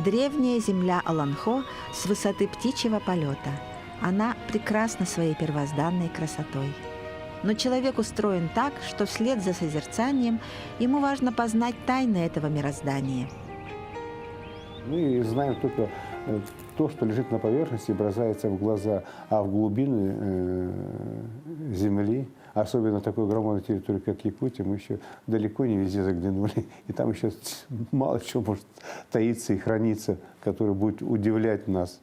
Древняя земля Аланхо с высоты птичьего полета. Она прекрасна своей первозданной красотой. Но человек устроен так, что вслед за созерцанием ему важно познать тайны этого мироздания. Мы знаем только то, что лежит на поверхности и бросается в глаза, а в глубины земли, особенно такой громадной территории, как Якутия, мы еще далеко не везде заглянули. И там еще мало чего может таиться и храниться, которое будет удивлять нас.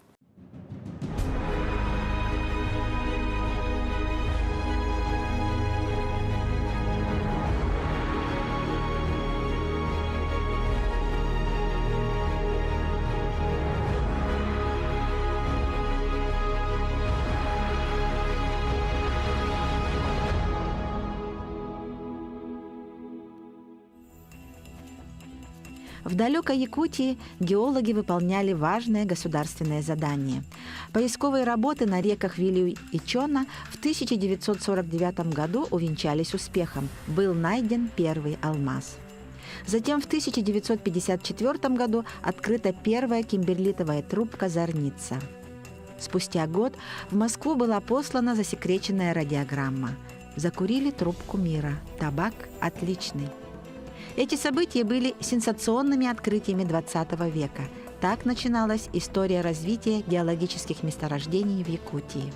В далекой Якутии геологи выполняли важное государственное задание. Поисковые работы на реках Вилюй и Чона в 1949 году увенчались успехом. Был найден первый алмаз. Затем в 1954 году открыта первая кимберлитовая трубка «Зорница». Спустя год в Москву была послана засекреченная радиограмма. Закурили трубку мира. Табак отличный. Эти события были сенсационными открытиями XX века. Так начиналась история развития геологических месторождений в Якутии.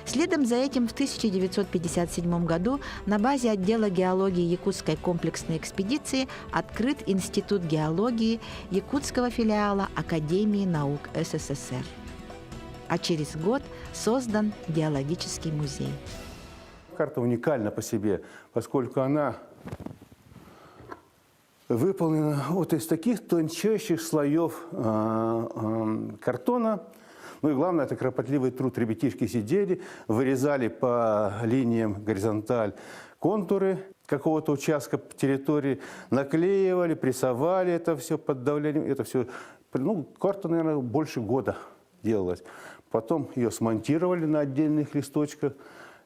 Следом за этим в 1957 году на базе отдела геологии Якутской комплексной экспедиции открыт Институт геологии якутского филиала Академии наук СССР. А через год создан геологический музей. Карта уникальна по себе, поскольку она выполнена вот из таких тончайших слоев картона. Ну и главное, это кропотливый труд. Ребятишки сидели, вырезали по линиям горизонталь контуры какого-то участка территории, наклеивали, прессовали это все под давлением. Это все, ну, карта, наверное, больше года делалась. Потом ее смонтировали на отдельных листочках.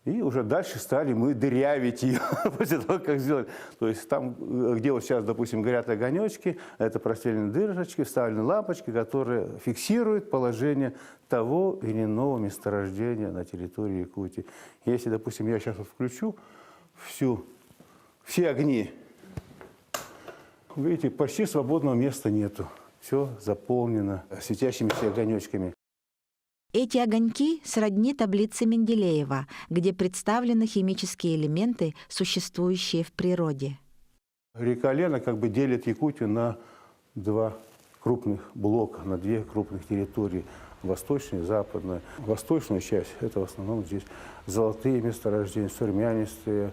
И уже дальше стали мы дырявить ее после того, как сделали. То есть там, где вот сейчас, допустим, горят огонечки, это простреленные дырочки, вставлены лампочки, которые фиксируют положение того или иного месторождения на территории Якутии. Если, допустим, я сейчас вот включу все огни, видите, почти свободного места нету. Все заполнено светящимися огонечками. Эти огоньки сродни таблице Менделеева, где представлены химические элементы, существующие в природе. Река Лена как бы делит Якутию на два крупных блока, на две крупных территории. Восточная и западная. Восточная часть – это в основном здесь золотые месторождения, сурмянистые.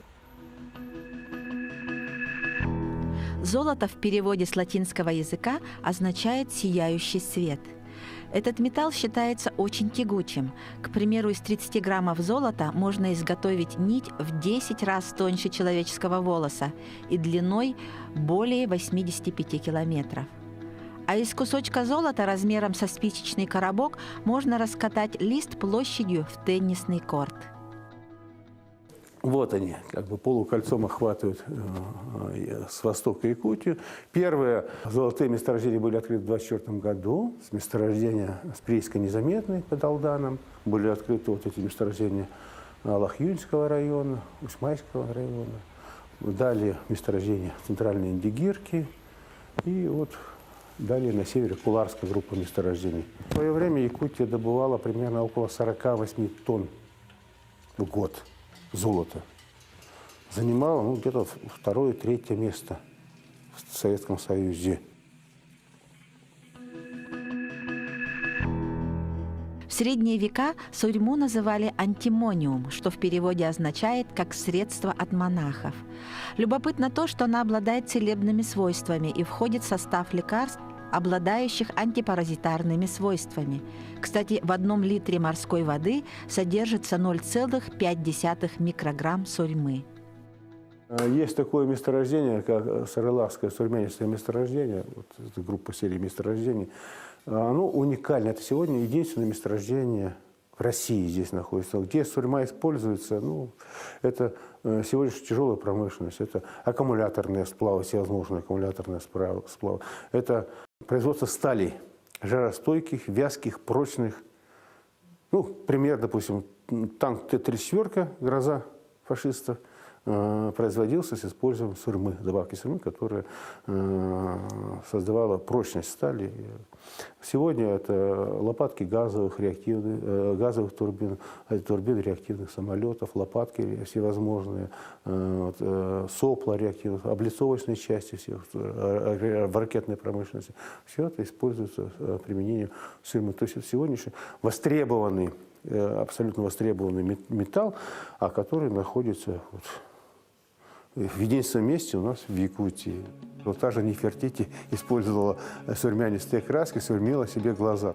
Золото в переводе с латинского языка означает «сияющий свет». Этот металл считается очень тягучим. К примеру, из 30 граммов золота можно изготовить нить в 10 раз тоньше человеческого волоса и длиной более 85 километров. А из кусочка золота размером со спичечный коробок можно раскатать лист площадью в теннисный корт. Вот они, как бы полукольцом охватывают с востока Якутию. Первые золотые месторождения были открыты в 1924 году. С месторождения с прииска незаметной под Алданом. Были открыты вот эти месторождения Лохюнского района, Усмайского района. Далее месторождения центральной Индигирки. И вот далее на севере Куларская группа месторождений. В свое время Якутия добывала примерно около 48 тонн в год. Золото. Занимало где-то второе-третье место в Советском Союзе. В средние века сурьму называли антимониум, что в переводе означает как «средство от монахов». Любопытно то, что она обладает целебными свойствами и входит в состав лекарств, обладающих антипаразитарными свойствами. Кстати, в 1 литре морской воды содержится 0,5 микрограмм сурьмы. Есть такое месторождение, как Сарылахское сурьмянистое месторождение, вот это группа серии месторождений. Оно уникально. Это сегодня единственное месторождение в России здесь находится. Где сурьма используется, ну, это всего лишь тяжелая промышленность, это аккумуляторные сплавы, всевозможные аккумуляторные сплавы. Это Производство сталей, жаростойких, вязких, прочных. Ну, пример, допустим, танк Т-34 «Гроза» фашистов производился с использованием сурьмы, добавки сурьмы, которая создавала прочность стали. Сегодня это лопатки газовых турбин, турбин реактивных самолетов, лопатки всевозможные, сопла реактивных, облицовочные части всех, в ракетной промышленности. Все это используется применением сурьмы. То есть это сегодняшний востребованный, абсолютно востребованный металл, а который находится в единственном месте у нас в Якутии. Вот та же Нефертити использовала сурьмянистые краски, сурьмила себе глаза.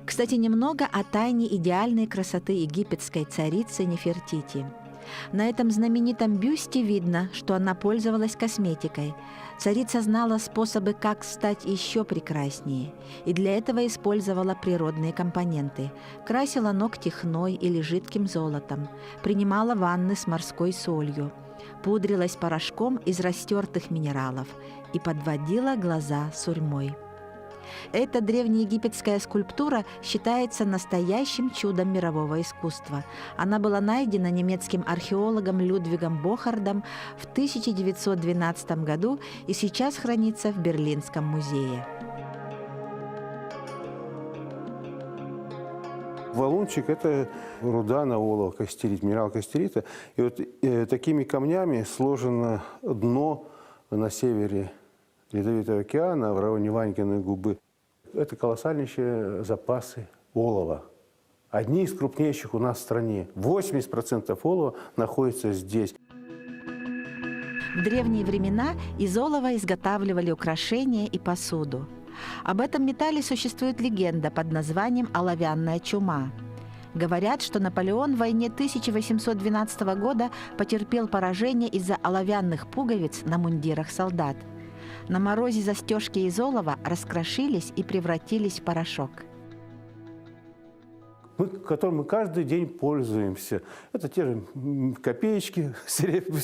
Кстати, немного о тайне идеальной красоты египетской царицы Нефертити. На этом знаменитом бюсте видно, что она пользовалась косметикой. Царица знала способы, как стать еще прекраснее, и для этого использовала природные компоненты. Красила ногти хной или жидким золотом, принимала ванны с морской солью, пудрилась порошком из растертых минералов и подводила глаза сурьмой. Эта древнеегипетская скульптура считается настоящим чудом мирового искусства. Она была найдена немецким археологом Людвигом Бохардом в 1912 году и сейчас хранится в Берлинском музее. Валунчик – это руда на олово, костерит, минерал костерита. И вот такими камнями сложено дно на севере Ледовитого океана, в районе Ванькиной губы. Это колоссальнейшие запасы олова. Одни из крупнейших у нас в стране. 80% олова находится здесь. В древние времена из олова изготавливали украшения и посуду. Об этом металле существует легенда под названием «Оловянная чума». Говорят, что Наполеон в войне 1812 года потерпел поражение из-за оловянных пуговиц на мундирах солдат. На морозе застежки из олова раскрошились и превратились в порошок. Которым мы каждый день пользуемся. Это те же копеечки,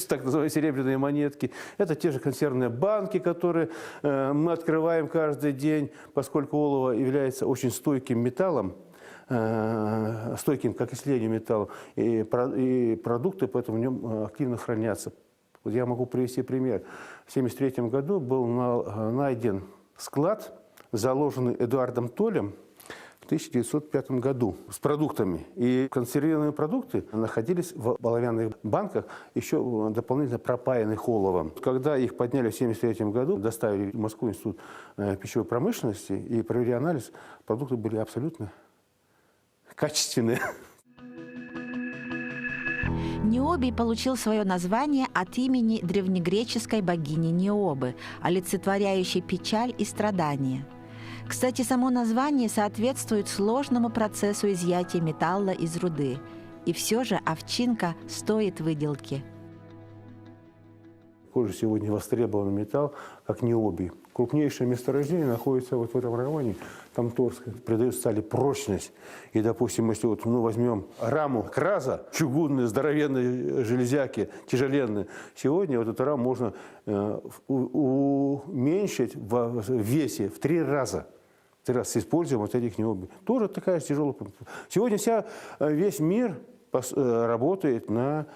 так называемые серебряные монетки. Это те же консервные банки, которые мы открываем каждый день, поскольку олово является очень стойким металлом, стойким к окислению металла, и продукты поэтому в нем активно хранятся. Вот я могу привести пример. В 1973 году был найден склад, заложенный Эдуардом Толем в 1905 году с продуктами. И консервированные продукты находились в оловянных банках, еще дополнительно пропаянных оловом. Когда их подняли в 1973 году, доставили в Москву институт пищевой промышленности и провели анализ, продукты были абсолютно качественные. Необий получил свое название от имени древнегреческой богини Необы, олицетворяющей печаль и страдания. Кстати, само название соответствует сложному процессу изъятия металла из руды. И все же овчинка стоит выделки. Такой же сегодня востребованный металл, как необий. Крупнейшее месторождение находится вот в этом районе. Там тоже придает стали прочность. И, допустим, если вот, возьмем раму краза, чугунные, здоровенные железяки, тяжеленные, сегодня вот эту раму можно уменьшить в весе в 3 раза. С использованием вот этих необий. Тоже такая же тяжелая. Сегодня весь мир работает на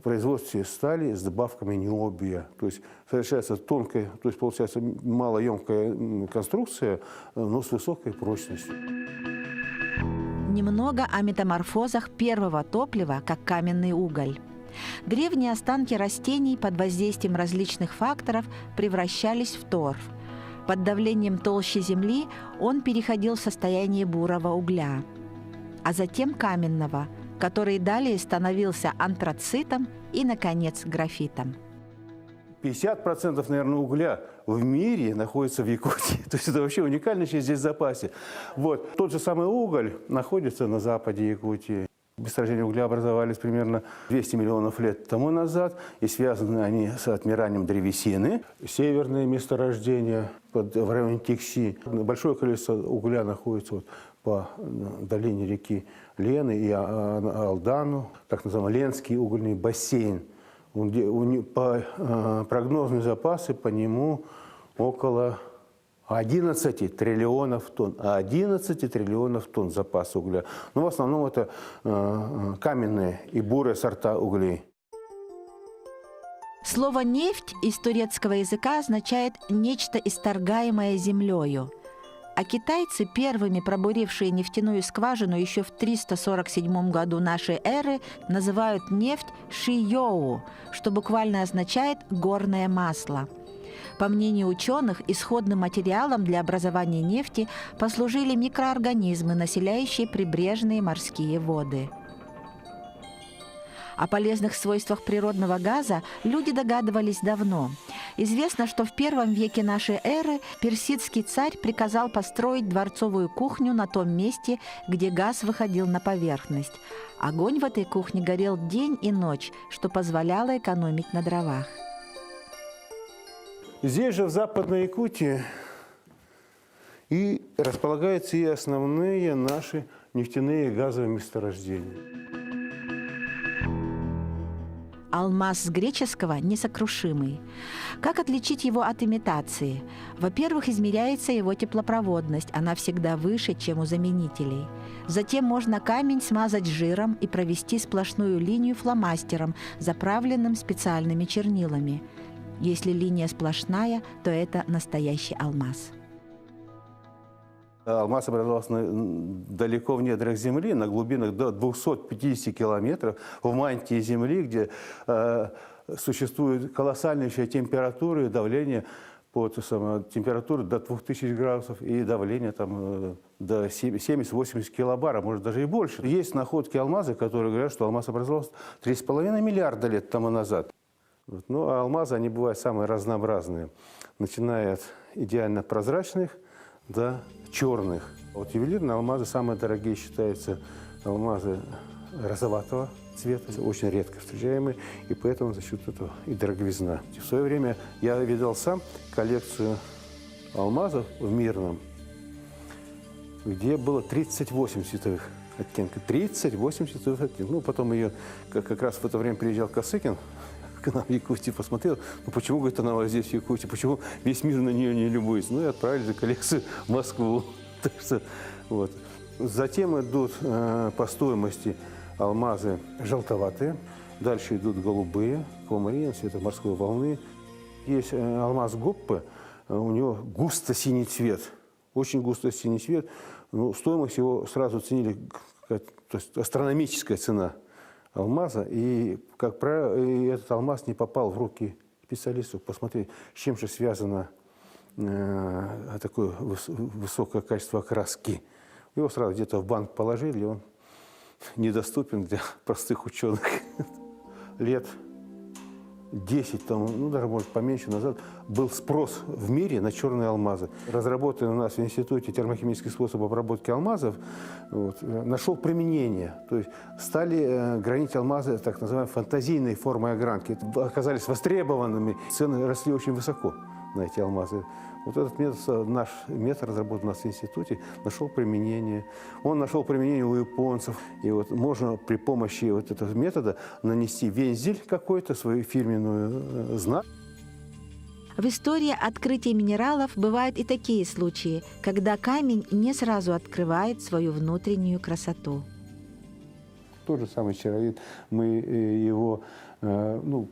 производстве стали с добавками необия. То есть совершается тонкая, то есть получается малоемкая конструкция, но с высокой прочностью. Немного о метаморфозах первого топлива, как каменный уголь. Древние останки растений под воздействием различных факторов превращались в торф. Под давлением толщи земли он переходил в состояние бурого угля, а затем каменного, который далее становился антрацитом и, наконец, графитом. 50%, наверное, угля в мире находится в Якутии. То есть это вообще уникальный здесь в запасе. Вот. Тот же самый уголь находится на западе Якутии. Месторождения угля образовались примерно 200 миллионов лет тому назад, и связаны они с отмиранием древесины. Северные месторождения в районе Тикси. Большое количество угля находится по долине реки Лены и Алдану, так называемый Ленский угольный бассейн. По прогнозные запасы по нему около 11 триллионов тонн. 11 триллионов тонн запас угля. Но в основном это каменные и бурые сорта углей. Слово «нефть» из турецкого языка означает «нечто исторгаемое землею». А китайцы, первыми пробурившие нефтяную скважину еще в 347 году нашей эры, называют нефть «шийоу», что буквально означает «горное масло». По мнению ученых, исходным материалом для образования нефти послужили микроорганизмы, населяющие прибрежные морские воды. О полезных свойствах природного газа люди догадывались давно. Известно, что в первом веке нашей эры персидский царь приказал построить дворцовую кухню на том месте, где газ выходил на поверхность. Огонь в этой кухне горел день и ночь, что позволяло экономить на дровах. Здесь же, в Западной Якутии, и располагаются и основные наши нефтяные и газовые месторождения. Алмаз с греческого «несокрушимый». Как отличить его от имитации? Во-первых, измеряется его теплопроводность, она всегда выше, чем у заменителей. Затем можно камень смазать жиром и провести сплошную линию фломастером, заправленным специальными чернилами. Если линия сплошная, то это настоящий алмаз. Алмаз образовался далеко в недрах Земли, на глубинах до 250 километров, в мантии Земли, где существует колоссальнейшая температура и давление, температура до 2000 градусов и давление там, до 70-80 килобара, может даже и больше. Есть находки алмаза, которые говорят, что алмаз образовался 3,5 миллиарда лет тому назад. Ну, а алмазы, они бывают самые разнообразные, начиная от идеально прозрачных до черных. Вот ювелирные алмазы самые дорогие считаются алмазы розоватого цвета, очень редко встречаемые, и поэтому за счет этого и дороговизна. В свое время я видел сам коллекцию алмазов в Мирном, где было 38 цветовых оттенков. 38 цветовых оттенков. Ну, потом ее, как раз в это время приезжал Косыкин к нам в Якутии, посмотрел, ну почему, говорит, она здесь в Якутии, почему весь мир на нее не любуется. Ну и отправили за коллекцию в Москву. Так что, вот. Затем идут по стоимости алмазы желтоватые, дальше идут голубые, аквамарин, цвета морской волны. Есть алмаз Гоппе, у него густо-синий цвет, очень густо-синий цвет. Ну, стоимость его сразу ценили, то есть астрономическая цена алмаза, и, как правило, этот алмаз не попал в руки специалистов посмотреть, с чем же связано такое высокое качество окраски. Его сразу где-то в банк положили, он недоступен для простых ученых. Лет 10, ну даже может поменьше назад, был спрос в мире на черные алмазы. Разработанный у нас в Институте термохимический способ обработки алмазов нашел применение. То есть стали гранить алмазы так называемой фантазийной формой огранки. Оказались востребованными, цены росли очень высоко на эти алмазы. Вот этот метод, наш метод, разработан у нас в институте, нашел применение. Он нашел применение у японцев. И вот можно при помощи вот этого метода нанести вензель какой-то, свою фирменную знак. В истории открытия минералов бывают и такие случаи, когда камень не сразу открывает свою внутреннюю красоту. Тот же самый чаровид, мы его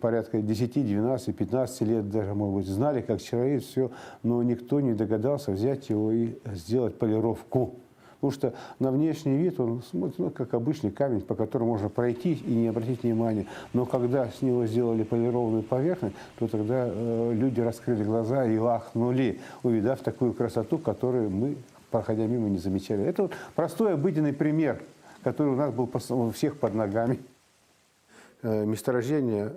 порядка 10, 12, 15 лет даже, может быть, знали, как чаровид, все, но никто не догадался взять его и сделать полировку. Потому что на внешний вид он смотрит, как обычный камень, по которому можно пройти и не обратить внимания. Но когда с него сделали полированную поверхность, то тогда люди раскрыли глаза и ахнули, увидав такую красоту, которую мы, проходя мимо, не замечали. Это вот простой обыденный пример, который у нас был у всех под ногами. Месторождение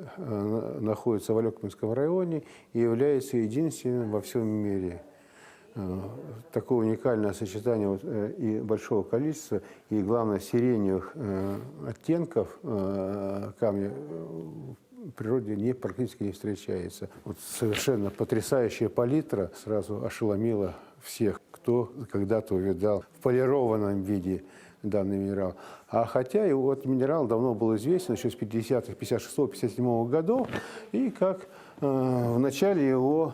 находится в Алекминском районе и является единственным во всем мире. Такое уникальное сочетание и большого количества, и, главное, сиреневых оттенков камня в природе практически не встречается. Вот совершенно потрясающая палитра сразу ошеломила всех, кто когда-то увидал в полированном виде данный минерал. А хотя его этот минерал давно был известен, еще с 50-х, 56-57 годов, и как в начале его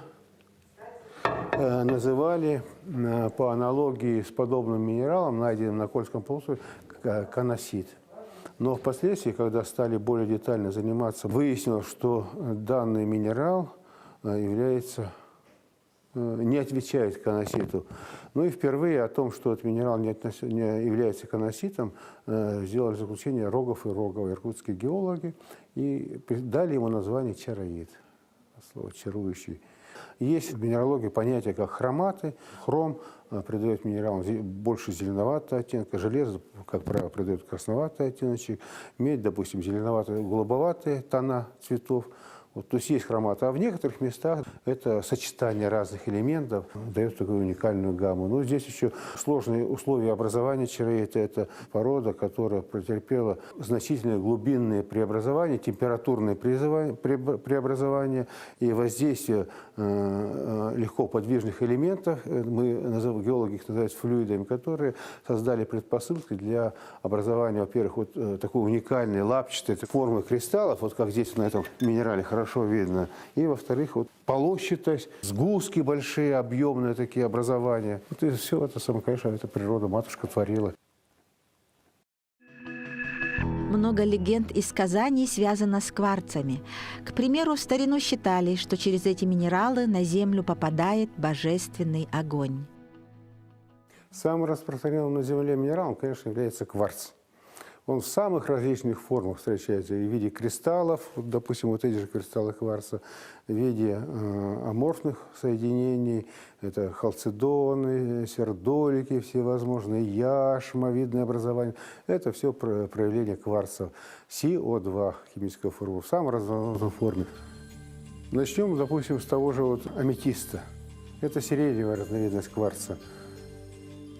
называли по аналогии с подобным минералом, найденным на Кольском полуострове, каносит. Но впоследствии, когда стали более детально заниматься, выяснилось, что данный минерал не отвечает каноситу. Ну и впервые о том, что этот минерал не является каноситом, сделали заключение Рогов и Рогова, иркутские геологи, и дали ему название чароид, слово «чарующий». Есть в минералогии понятие как хроматы. Хром придает минералам больше зеленоватого оттенка, железо, как правило, придает красноватый оттеночек, медь, допустим, зеленовато-голубоватые тона цветов. Вот, то есть есть хроматы, а в некоторых местах это сочетание разных элементов дает такую уникальную гамму. Но здесь еще сложные условия образования чароида. Это порода, которая претерпела значительные глубинные преобразования, температурные преобразования и воздействие легко подвижных элементов. Геологи их называют флюидами, которые создали предпосылки для образования, во-первых, вот такой уникальной лапчатой формы кристаллов, вот как здесь на этом минерале хорошо видно. И, во-вторых, вот полощатость, сгустки большие, объемные такие образования. Вот и все это, конечно, это природа, матушка творила. Много легенд и сказаний связано с кварцами. К примеру, в старину считали, что через эти минералы на землю попадает божественный огонь. Самым распространенным на Земле минералом, конечно, является кварц. Он в самых различных формах встречается и в виде кристаллов, вот, допустим, вот эти же кристаллы кварца, в виде аморфных соединений, это халцедоны, сердолики всевозможные, яшмовидные образования. Это все проявление кварца. СиО2, химическая форма, в самой разнообразной форме. Начнем, допустим, с того же вот аметиста. Это сиреневая разновидность кварца.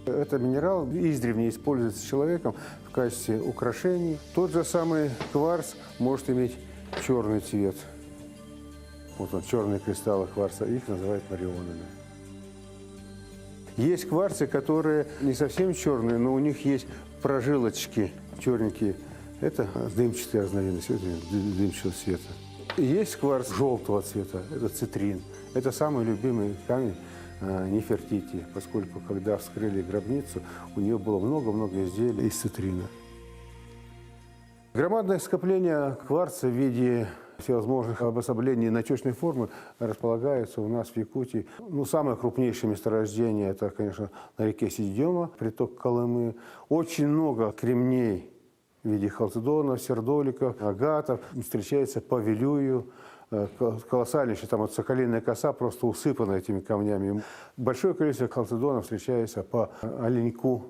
Это минерал издревле используется человеком в качестве украшений. Тот же самый кварц может иметь черный цвет. Вот он, черные кристаллы кварца, их называют марионами. Есть кварцы, которые не совсем черные, но у них есть прожилочки черненькие. Это дымчатая разновидность, это дымчатого цвета. И есть кварц желтого цвета, это цитрин. Это самый любимый камень Нефертити, поскольку, когда вскрыли гробницу, у нее было много-много изделий из цитрина. Громадное скопление кварца в виде всевозможных обособлений начечной формы располагается у нас в Якутии. Ну, самое крупнейшее месторождение – это, конечно, на реке Сидема, приток Колымы. Очень много кремней в виде халцедонов, сердоликов, агатов встречается по Вилюю. Колоссальнейшая, там вот Соколиная коса просто усыпана этими камнями. Большое количество халцедонов встречается по Оленьку.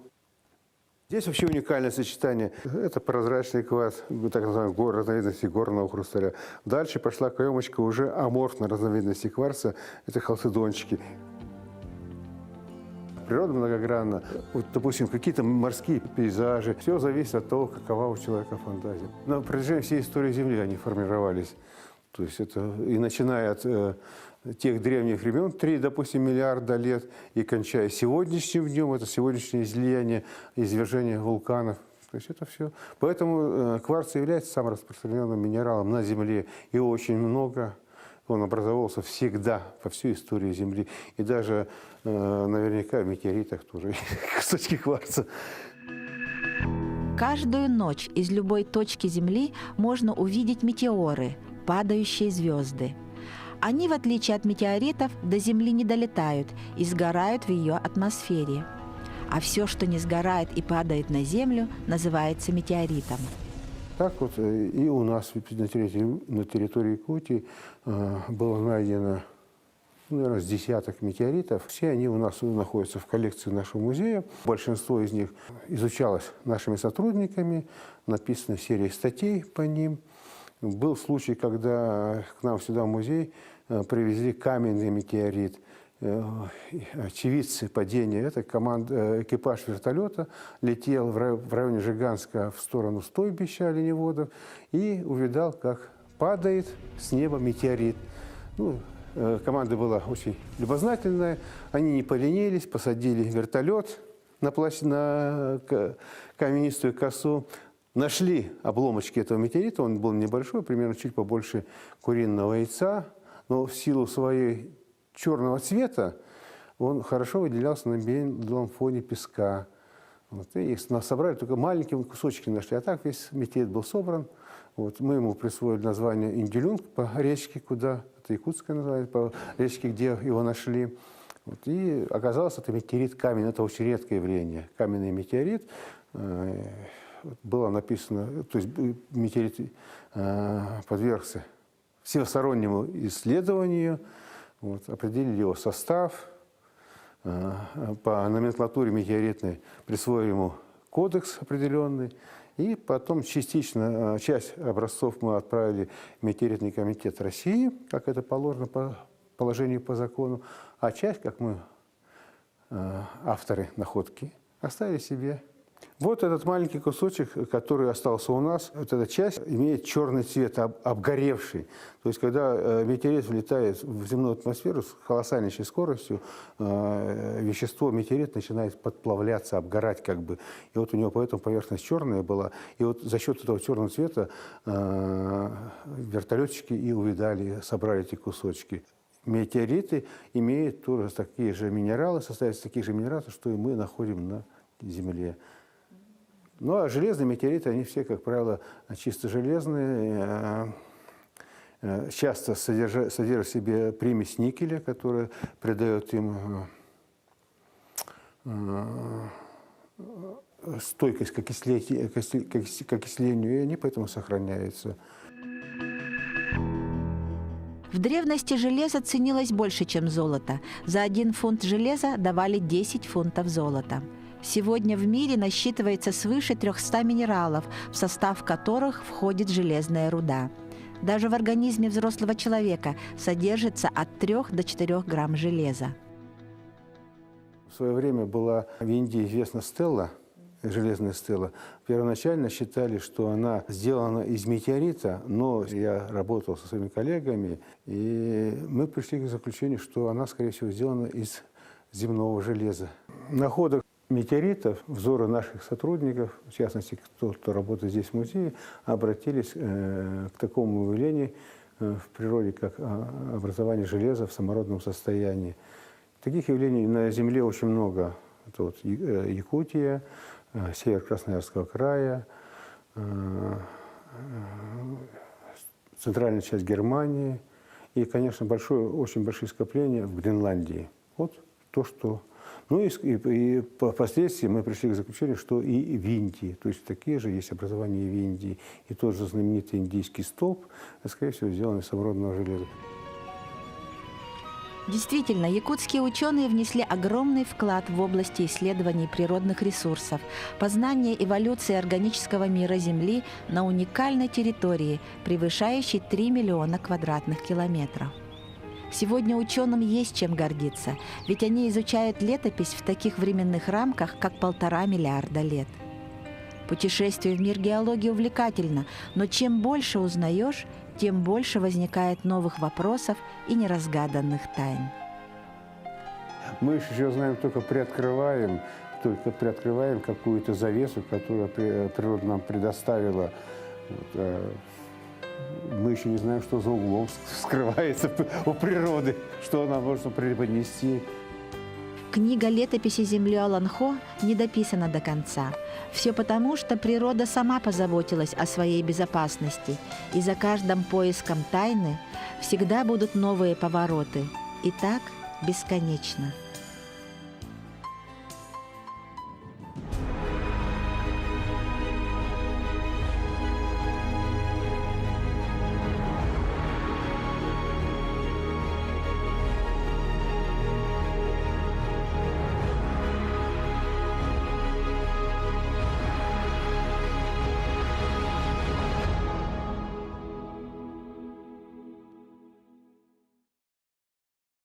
Здесь вообще уникальное сочетание. Это прозрачный кварц, так называемый разновидности горного хрусталя. Дальше пошла каемочка уже аморфной разновидности кварца. Это халцедончики. Природа многогранна. Вот, допустим, какие-то морские пейзажи. Все зависит от того, какова у человека фантазия. На протяжении всей истории Земли они формировались. То есть это и начиная от тех древних времен, 3, допустим, миллиарда лет, и кончая сегодняшним днем, это сегодняшнее излияние, извержение вулканов. То есть это все. Поэтому кварц является самым распространенным минералом на Земле. И очень много. Он образовался всегда, по всей истории Земли. И даже наверняка в метеоритах тоже кусочки кварца. Каждую ночь из любой точки Земли можно увидеть метеоры, падающие звезды. Они, в отличие от метеоритов, до Земли не долетают и сгорают в ее атмосфере. А все, что не сгорает и падает на Землю, называется метеоритом. Так вот и у нас на территории Якутии было найдено, наверное, с десяток метеоритов. Все они у нас находятся в коллекции нашего музея. Большинство из них изучалось нашими сотрудниками, написана серия статей по ним. Был случай, когда к нам сюда в музей привезли каменный метеорит. Очевидцы падения, это экипаж вертолета летел в районе Жиганска в сторону стойбища оленеводов и увидал, как падает с неба метеорит. Ну, команда была очень любознательная, они не поленились, посадили вертолет на каменистую косу. Нашли обломочки этого метеорита, он был небольшой, примерно чуть побольше куриного яйца, но в силу своей черного цвета он хорошо выделялся на белом фоне песка. Вот, и их собрали, только маленькие кусочки нашли, а так весь метеорит был собран. Вот, мы ему присвоили название Инделюнг по речке, куда, это якутское название, по речке, где его нашли. Вот, и оказалось, это метеорит каменный, это очень редкое явление. Каменный метеорит, было написано, то есть метеорит подвергся всестороннему исследованию, вот, определили его состав, по номенклатуре метеоритной присвоили ему кодекс определенный, и потом частично часть образцов мы отправили в Метеоритный комитет России, как это положено по положению по закону, а часть, как мы, авторы находки, оставили себе. Вот этот маленький кусочек, который остался у нас, вот эта часть имеет черный цвет, обгоревший. То есть, когда метеорит влетает в земную атмосферу с колоссальнейшей скоростью, вещество метеорит начинает подплавляться, обгорать как бы. И вот у него поэтому поверхность черная была. И вот за счет этого черного цвета вертолетчики и увидали, собрали эти кусочки. Метеориты имеют тоже такие же минералы, состоят из таких же минералов, что и мы находим на Земле. Ну, а железные метеориты, они все, как правило, чисто железные, часто содержат в себе примесь никеля, которая придает им стойкость к окислению, и они поэтому сохраняются. В древности железо ценилось больше, чем золото. За 1 фунт железа давали 10 фунтов золота. Сегодня в мире насчитывается свыше 300 минералов, в состав которых входит железная руда. Даже в организме взрослого человека содержится от 3 до 4 грамм железа. В свое время была в Индии известна стелла, железная стелла. Первоначально считали, что она сделана из метеорита, но я работал со своими коллегами, и мы пришли к заключению, что она, скорее всего, сделана из земного железа. Находок метеоритов, взоры наших сотрудников, в частности, кто работает здесь в музее, обратились к такому явлению в природе, как образование железа в самородном состоянии. Таких явлений на Земле очень много. Это вот Якутия, север Красноярского края, центральная часть Германии и, конечно, очень большие скопления в Гренландии. Вот то, что... Ну и впоследствии мы пришли к заключению, что и в Индии, то есть такие же есть образования и в Индии. И тот же знаменитый индийский столб, скорее всего, сделан из самородного железа. Действительно, якутские ученые внесли огромный вклад в области исследований природных ресурсов, познания эволюции органического мира Земли на уникальной территории, превышающей 3 миллиона квадратных километров. Сегодня ученым есть чем гордиться, ведь они изучают летопись в таких временных рамках, как 1,5 миллиарда лет. Путешествие в мир геологии увлекательно, но чем больше узнаешь, тем больше возникает новых вопросов и неразгаданных тайн. Мы еще знаем, только приоткрываем какую-то завесу, которую природа нам предоставила. Мы еще не знаем, что за углом скрывается у природы, что она может преподнести. Книга летописи земли Олонхо не дописана до конца. Все потому, что природа сама позаботилась о своей безопасности, и за каждым поиском тайны всегда будут новые повороты. И так бесконечно.